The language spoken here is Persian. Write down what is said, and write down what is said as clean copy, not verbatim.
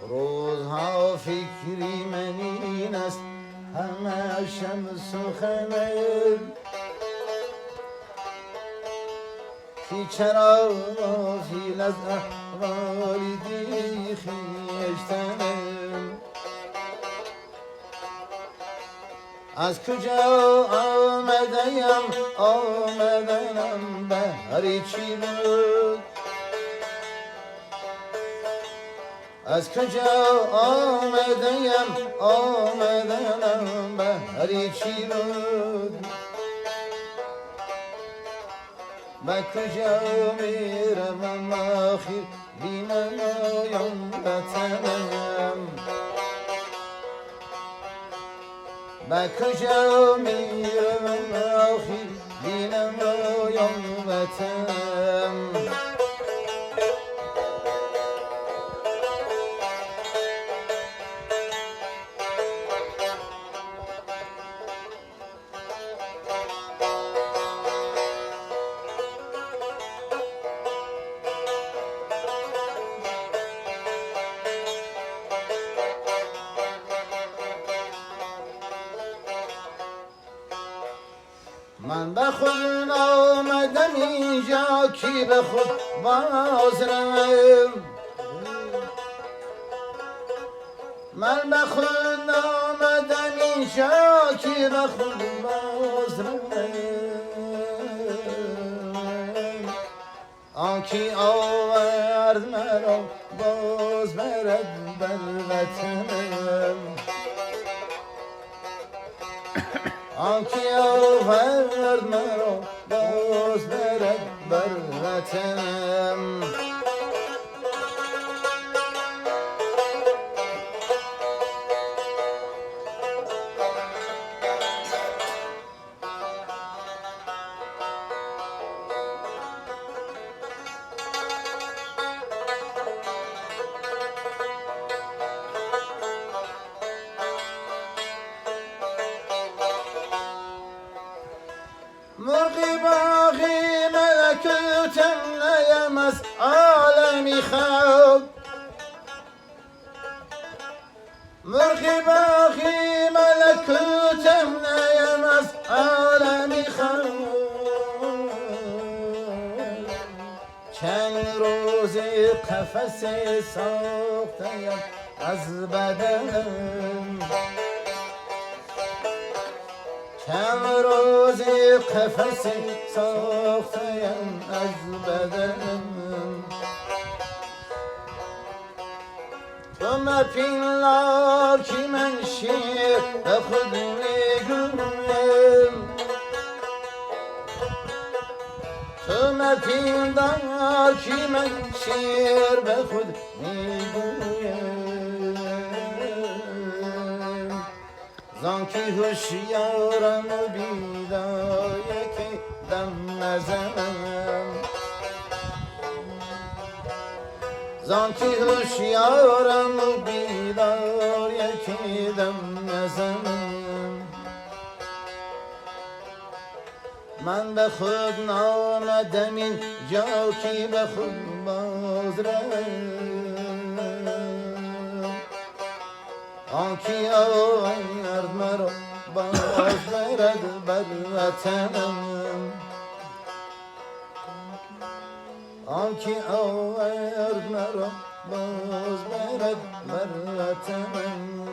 روزها فکری من این است همه شب سخنم کی چرا غافل از احوال دی خویشتنم از کجا آمدنم بهر چی بود از کجا آمدنم بهر چی بود به کجا میروم آخر بینمایم وطنم به کجا میروم آخر بینمایم وطنم من به خود آمدم اینجا کی به خود باز روم من به خود آمدم اینجا کی به خود باز روم آنکی آورد مرا باز برد بر وطنم آنکی آورد مرا باز برد بر وطنم مرغی باغی ملکوتم نیم از عالمی خواب مرغی باغی ملکوتم نیم از عالمی خواب چند روز قفس ساختیم از بدنم چند روز قفس ساختیم از بدنم تو مپینلا که من شیر به خود میگویم تو مپینلا که من شیر به خود میگویم زانکی هوشیارم و بیدار یکی دم نزنم زانکی هوشیارم و بیدار یکی دم نزنم من به خود نامدم این جا کی به خود باز روم آنکی آورد مرا باز برد بر وطنم آنکی آورد مرا باز برد بر وطنم